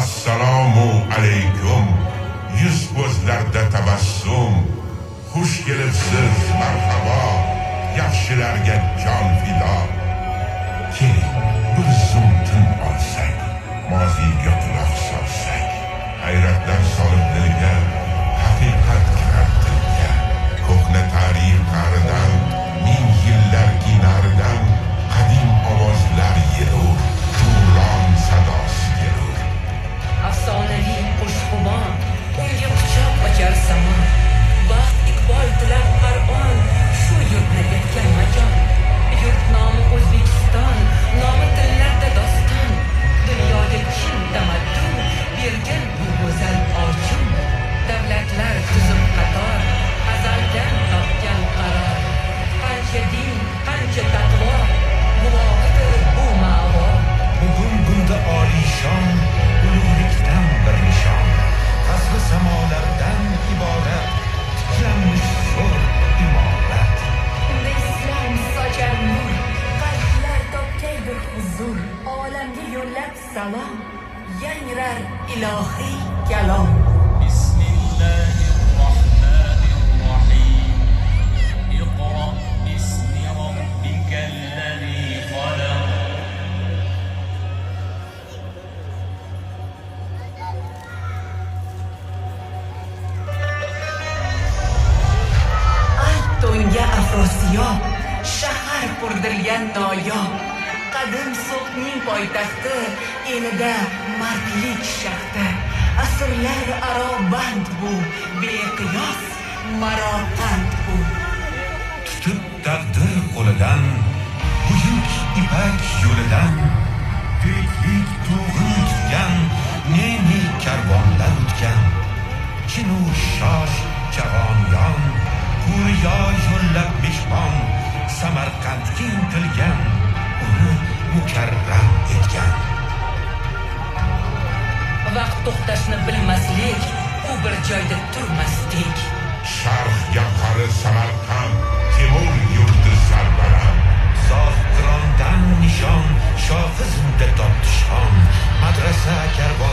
assalomu alaykum. Yuz ko'zlarda tabassum, xush kelibsiz, marhabo, yaxshilarga jon fido. Keling, bir zum tin olsak, moziyga quloq solsak, hayratlar solib dilga, haqiqat kirar tilga. Ko'hna tarix qa'ridan, ming yillarki naridan, qadim ovozlar yelur, Turon sadosi kelur. Afsonaviy qush-xumon, unga quchoq ochar samon. Baxt iqbol tilar har on, shu yurtni etgan makon. Yurt nomi O'zbekiston, nomi tillarda doston. Dunyoga chin tamaddun bergan bu go'zal orchun. Davlatlar tuzib qator, azaldan topgan qaror. Qancha din, qancha taqvo, muvofiqdir bu ma'vo. Bugun bunda olishon, ulug'likdan bir nishon. Qasri samolardan iborat, tiklanmish zo'r imorat. Unda islom sochar nur, qalblar topgaydir huzur. Olamga yo'llab salom, yangrar ilohiy kalom. Bismillahirrohmanirrohim. Iqro bismi robbikal ladzi khalaq. To'nga Afrosiyob, shahar qurdirgan noyob. Qadim sulhning poytaxti, elida mardlik shahti. Asrlar aro band bu, beqiyos maroqand bu. Tutib taqdir qo'lidan, buyuk ipak yo'lidan, tiriklik to'g'in tutgan, ne karvonlar o'tgan. Chinu shosh chavonyon, Huriyo yo'llab mehmon, Samarqandga intilgan, uni mukarram etgan. Vaqt to'xtashni bilmaslik, u bir joyda turmaslik. Sharqga qari Samarqand, Temur yurti sarbaland. Zohqirondan nishon, shohi zinda topdi shon. Madrasa karvon